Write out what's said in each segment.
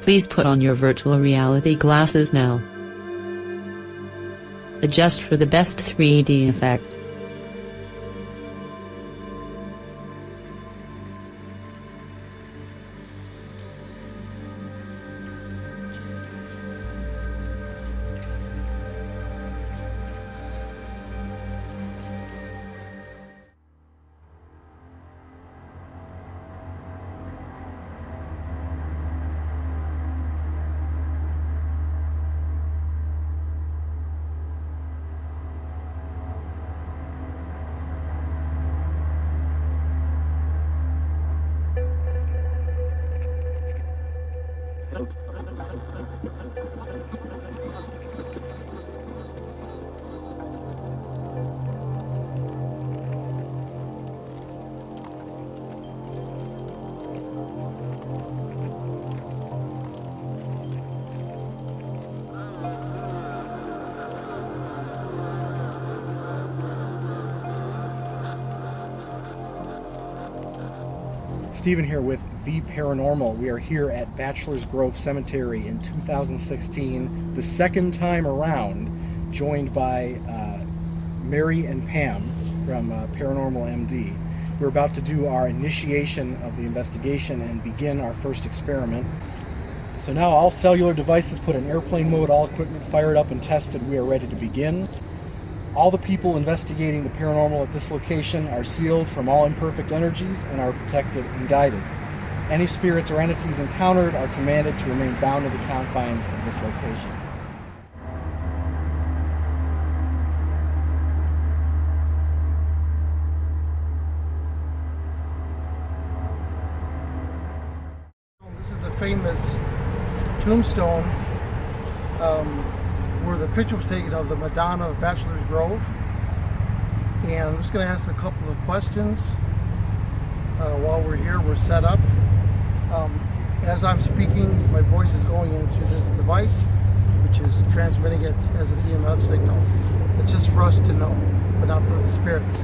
Please put on your virtual reality glasses now. Adjust for the best 3D effect. Stephen here with Vparanormal. We are here at Bachelor's Grove Cemetery in 2016, the second time around, joined by Mary and Pam from Paranormal MD. We're about to do our initiation of the investigation and begin our first experiment. So now all cellular devices put in airplane mode, all equipment fired up and tested. We are ready to begin. All the people investigating the paranormal at this location are sealed from all imperfect energies and are protected and guided. Any spirits or entities encountered are commanded to remain bound to the confines of this location. This is the famous tombstone where the picture was taken of the Madonna of Bachelor's Grove. And I'm just going to ask a couple of questions while we're here. We're set up. As I'm speaking, my voice is going into this device, which is transmitting it as an EMF signal. It's just for us to know, but not for the spirits.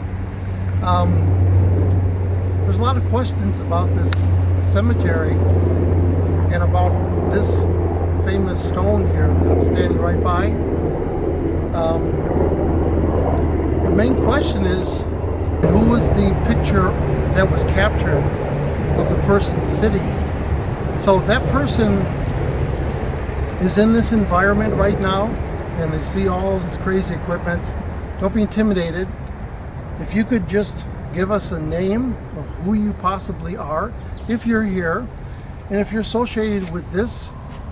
There's a lot of questions about this cemetery and about this famous stone here that I'm standing right by. The main question is, who was the picture that was captured of the person sitting? So if that person is in this environment right now and they see all this crazy equipment, don't be intimidated. If you could just give us a name of who you possibly are, if you're here, and if you're associated with this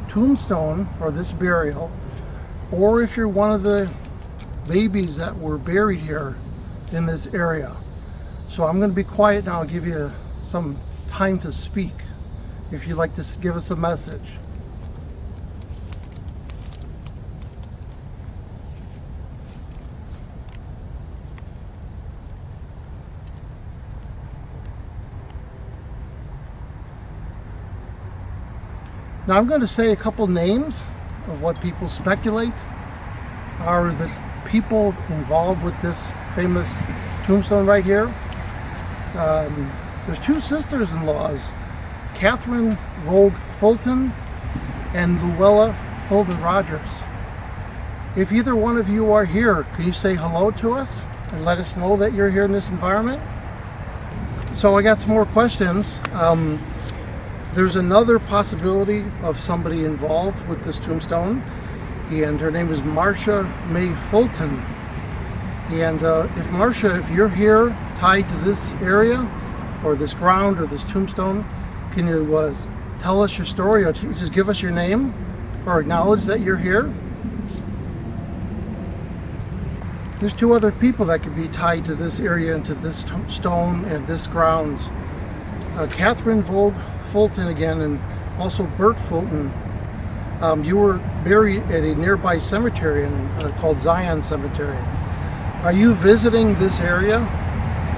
tombstone or this burial, or if you're one of the babies that were buried here in this area. So I'm going to be quiet now and give you some time to speak if you'd like to give us a message. Now I'm going to say a couple names of what people speculate are the people involved with this famous tombstone right here. There's two sisters-in-laws, Catherine Vogue Fulton and Luella Fulton Rogers. If either one of you are here, can you say hello to us and let us know that you're here in this environment? So I got some more questions. There's another possibility of somebody involved with this tombstone, and her name is Marcia May Fulton. And if Marcia, if you're here tied to this area or this ground or this tombstone, can you tell us your story, or just give us your name or acknowledge that you're here? There's two other people that could be tied to this area and to this stone and this ground. Catherine Vogue Fulton again, and also Bert Fulton. You were buried at a nearby cemetery called Zion Cemetery. Are you visiting this area?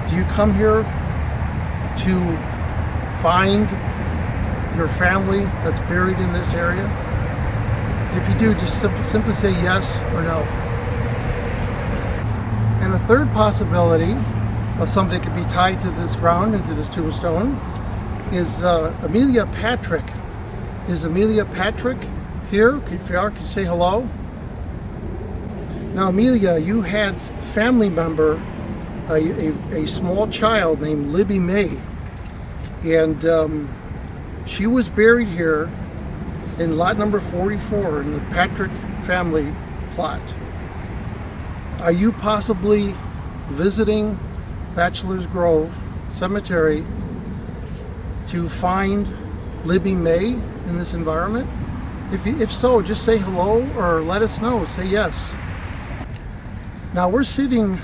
Do you come here to find your family that's buried in this area? If you do, just simply say yes or no. And a third possibility of somebody that could be tied to this ground and to this tombstone is Amelia Patrick. Is Amelia Patrick here? If you are, could you say hello? Now, Amelia, you had family member, a small child named Libby May, and she was buried here in lot number 44 in the Patrick family plot. Are you possibly visiting Bachelor's Grove Cemetery to find Libby May in this environment? If so, just say hello or let us know. Say yes. Now we're sitting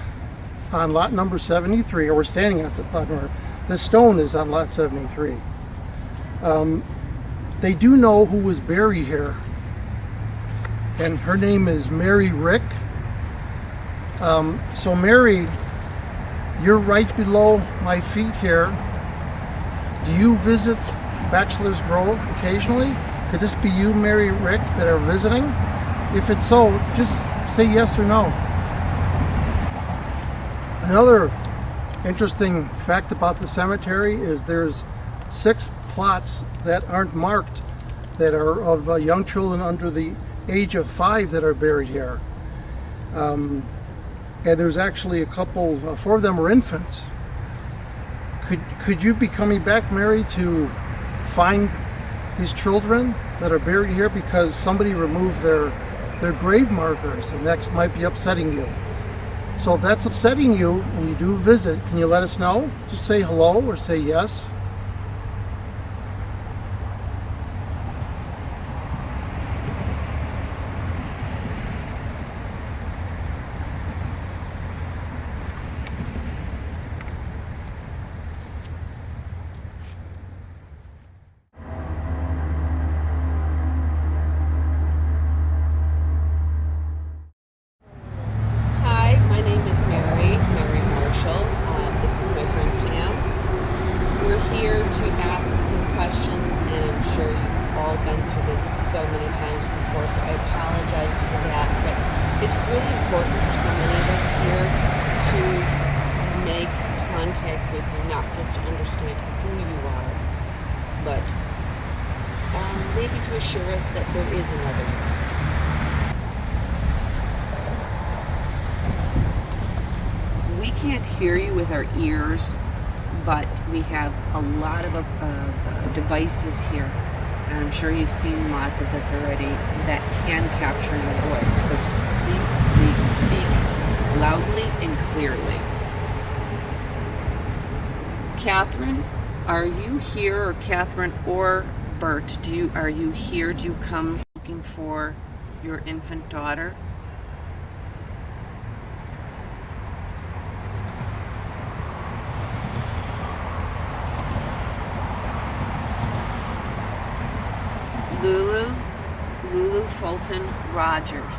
on lot number 73, or we're standing on lot number. The stone is on lot 73. They do know who was buried here, and her name is Mary Rick. So Mary, you're right below my feet here. Do you visit Bachelor's Grove occasionally? Could this be you, Mary Rick, that are visiting? If it's so, just say yes or no. Another interesting fact about the cemetery is there's 6 plots that aren't marked that are of young children under the age of 5 that are buried here. And there's actually a couple, 4 of them are infants. Could you be coming back, Mary, to find these children that are buried here because somebody removed their grave markers, and that might be upsetting you? So if that's upsetting you and you do visit, can you let us know? Just say hello or say yes. It's really important for so many of us here to make contact with you, not just to understand who you are, but maybe to assure us that there is another side. We can't hear you with our ears, but we have a lot of devices here. And I'm sure you've seen lots of this already that can capture your voice. So please speak loudly and clearly. Catherine, are you here? Or Catherine or Bert, are you here? Do you come looking for your infant daughter? Lulu Fulton Rogers.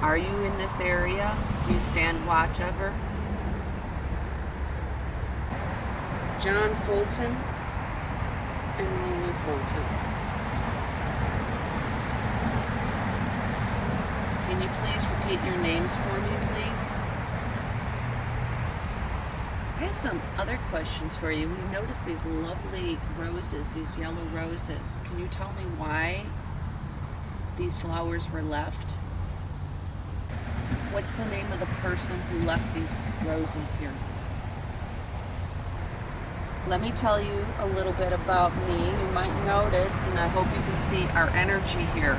Are you in this area? Do you stand watch of her? John Fulton and Lulu Fulton. Can you please repeat your names for me, please? I have some other questions for you. We noticed these lovely roses, these yellow roses. Can you tell me why these flowers were left? What's the name of the person who left these roses here? Let me tell you a little bit about me. You might notice, and I hope you can see our energy here,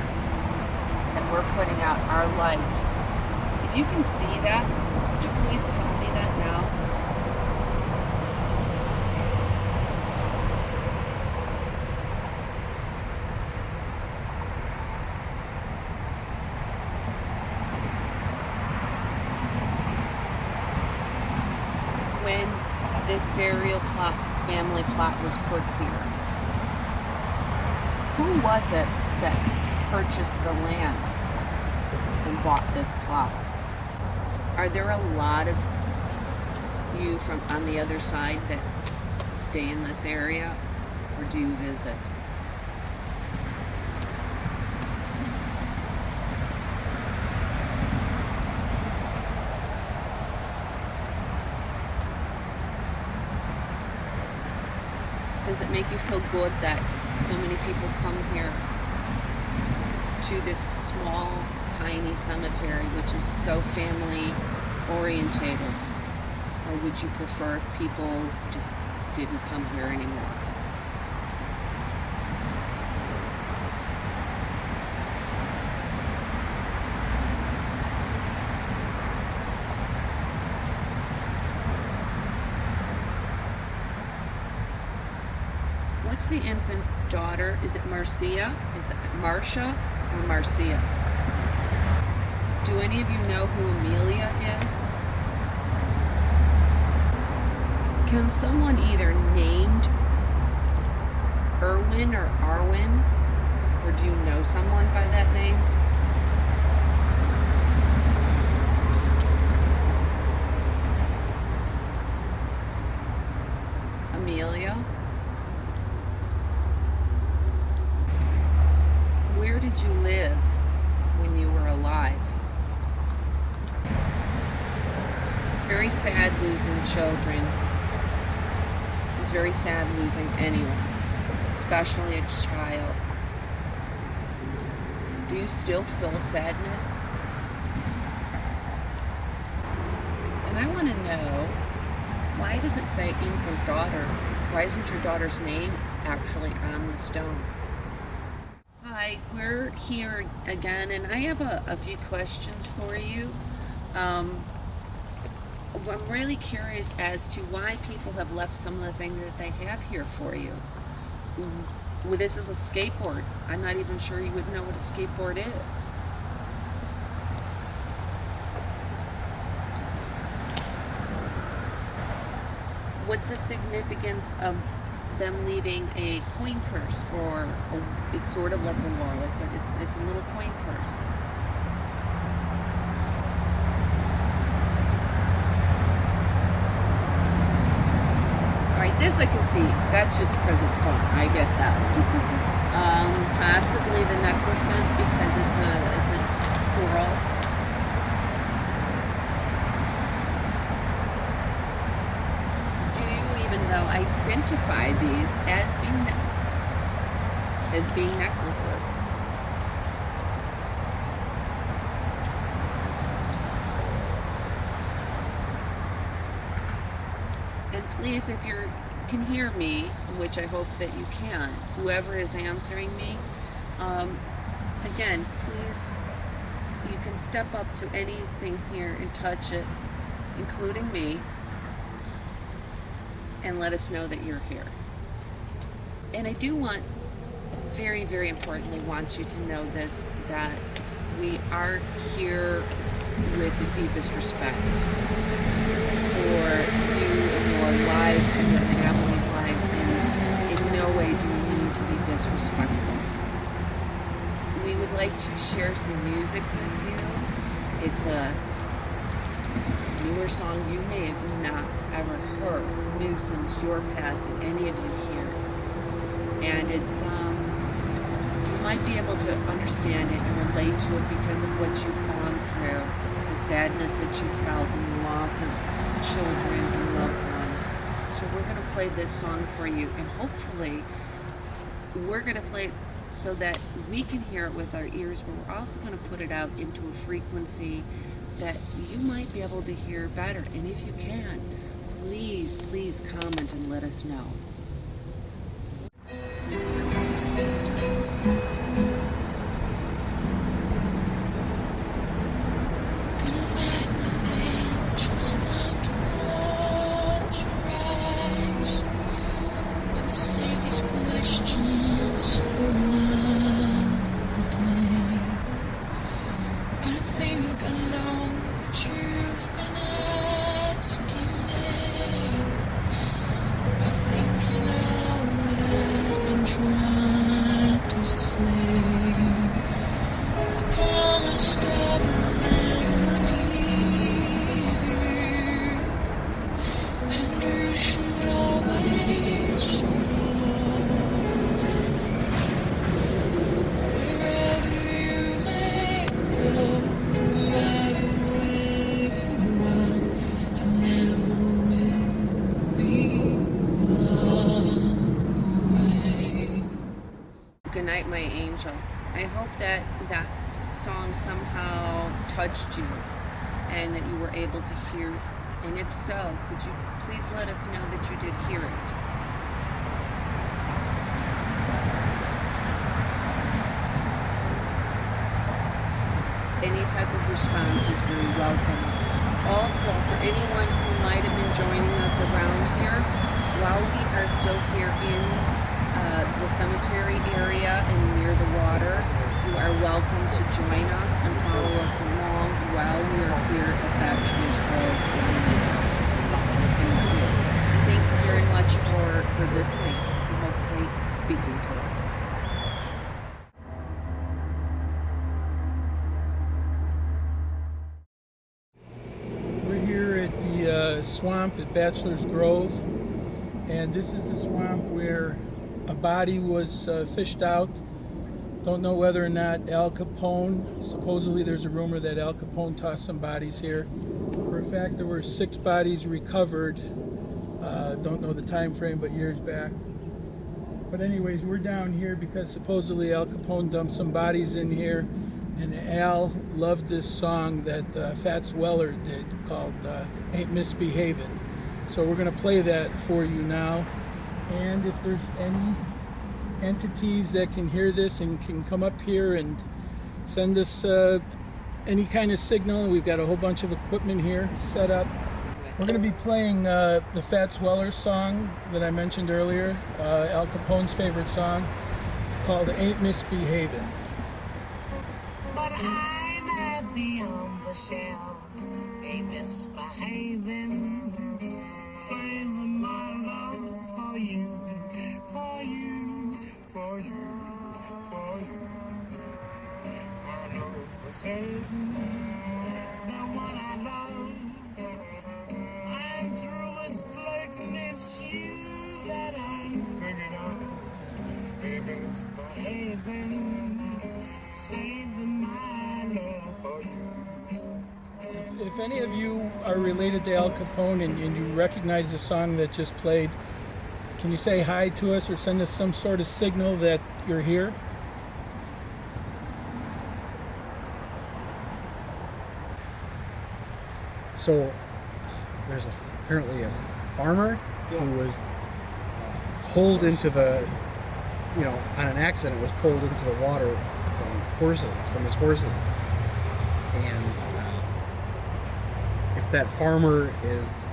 that we're putting out our light. If you can see that, would you please tell me that now? When this burial plot, family plot was put here, who was it that purchased the land and bought this plot? Are there a lot of you from on the other side that stay in this area, or do you visit? Does it make you feel good that so many people come here to this small, tiny cemetery, which is so family orientated? Or would you prefer if people just didn't come here anymore? What's the infant daughter? Is it Marcia? Is that Marcia or Marcia? Do any of you know who Amelia is? Can someone either named Erwin or Arwin, or do you know someone by that name? Amelia? Where did you live when you were alive? It's very sad losing children. It's very sad losing anyone, especially a child. Do you still feel sadness? And I want to know, why does it say infant daughter? Why isn't your daughter's name actually on the stone? Hi, we're here again, and I have a few questions for you. I'm really curious as to why people have left some of the things that they have here for you. Well, this is a skateboard. I'm not even sure you would know what a skateboard is. What's the significance of them leaving a coin purse, or it's sort of like a wallet, but it's a little coin purse? Alright, this I can see. That's just because it's fun. I get that. Possibly the necklaces because it's a girl. Do you even though identify these as being necklaces? And please, if you can hear me, which I hope that you can, whoever is answering me, again, please, you can step up to anything here and touch it, including me, and let us know that you're here. And I do want, very, very importantly, want you to know this, that we are here with the deepest respect for you and your lives and your family's lives, and in no way do we mean to be disrespectful. We would like to share some music with you. It's a newer song you may have not ever heard, new since your passing, any of you here. And it's, you might be able to understand it and relate to it because of what you've gone through, the sadness that you felt and the loss of children and loved ones. So we're going to play this song for you, and hopefully we're going to play it so that we can hear it with our ears, but we're also going to put it out into a frequency that you might be able to hear better. And if you can, please, please comment and let us know. Thinking Angel. I hope that that song somehow touched you and that you were able to hear. And if so, could you please let us know that you did hear it? Any type of response is very welcome. Also, for anyone who might have been joining us around here, while we are still here in the cemetery area and near the water, you are welcome to join us and follow us along while we are here at Bachelor's Grove. And thank you very much for listening and hopefully speaking to us. We're here at the swamp at Bachelor's Grove, and this is the swamp where a body was fished out. Don't know whether or not Al Capone, supposedly there's a rumor that Al Capone tossed some bodies here. For a fact, there were 6 bodies recovered. Don't know the time frame, but years back. But anyways, we're down here because supposedly Al Capone dumped some bodies in here, and Al loved this song that Fats Weller did called Ain't Misbehavin'. So we're going to play that for you now. And if there's any entities that can hear this and can come up here and send us any kind of signal, we've got a whole bunch of equipment here set up. We're going to be playing the Fats Weller song that I mentioned earlier, Al Capone's favorite song, called Ain't Misbehavin'. But I'm happy on the shelf, ain't misbehaving, saving my love for you, for you, for you, for you. I know for certain the one I love, I'm through with flirting, it's you that I'm thinking of, ain't misbehaving, saving my love for you. If any of you are related to Al Capone and you recognize the song that just played, can you say hi to us or send us some sort of signal that you're here? So there's apparently a farmer who was pulled into the, on an accident was pulled into the water from his horses. And if that farmer is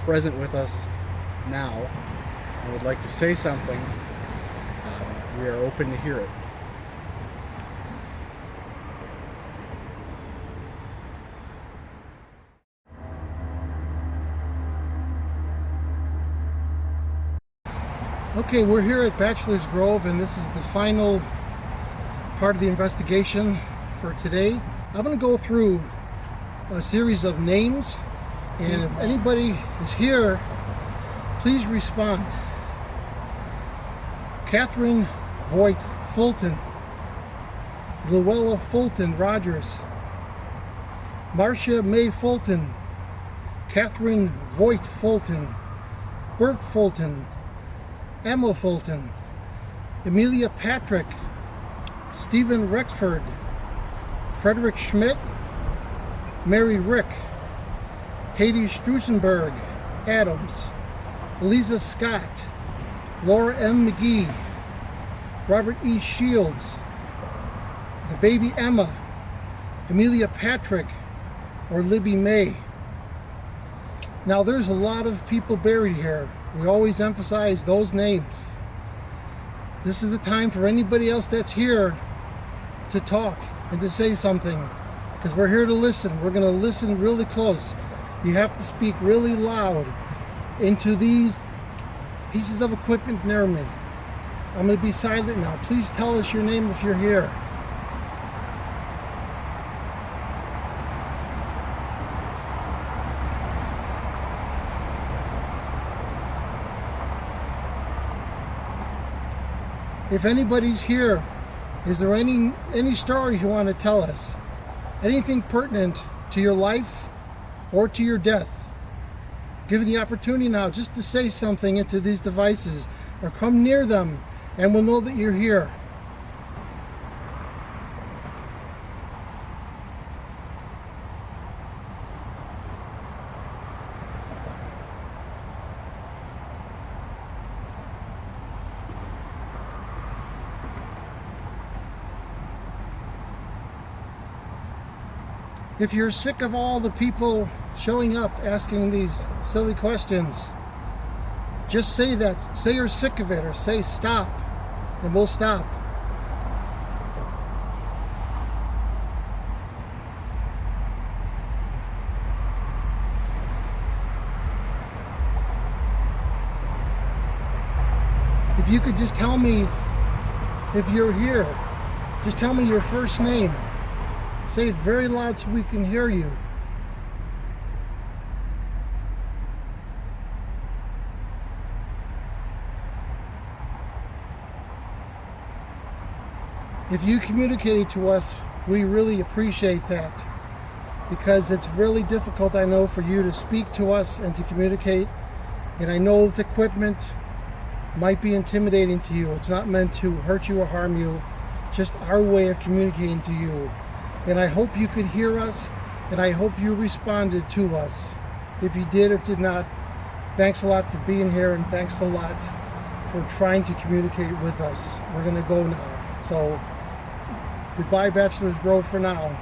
present with us now and would like to say something, we are open to hear it. Okay, we're here at Bachelor's Grove, and this is the final part of the investigation for today. I'm going to go through a series of names, and if anybody is here, please respond. Catherine Voigt Fulton, Luella Fulton Rogers, Marcia May Fulton, Catherine Voigt Fulton, Bert Fulton, Emma Fulton, Amelia Patrick, Stephen Rexford, Frederick Schmidt, Mary Rick, Hades Strusenberg Adams, Eliza Scott, Laura M. McGee, Robert E. Shields, the baby Emma, Amelia Patrick, or Libby May. Now there's a lot of people buried here. We always emphasize those names. This is the time for anybody else that's here to talk and to say something, because we're here to listen. We're going to listen really close. You have to speak really loud into these pieces of equipment near me. I'm going to be silent now. Please tell us your name if you're here. If anybody's here, is there any stories you want to tell us? Anything pertinent to your life or to your death? Given the opportunity now just to say something into these devices or come near them, and we'll know that you're here. If you're sick of all the people showing up asking these silly questions, just say that. Say you're sick of it, or say stop, and we'll stop. If you could just tell me if you're here, just tell me your first name. Say it very loud so we can hear you. If you communicated to us, we really appreciate that, because it's really difficult, I know, for you to speak to us and to communicate. And I know this equipment might be intimidating to you. It's not meant to hurt you or harm you, just our way of communicating to you. And I hope you could hear us, and I hope you responded to us. If you did or did not, thanks a lot for being here, and thanks a lot for trying to communicate with us. We're gonna go now. So goodbye, Bachelor's Grove, for now.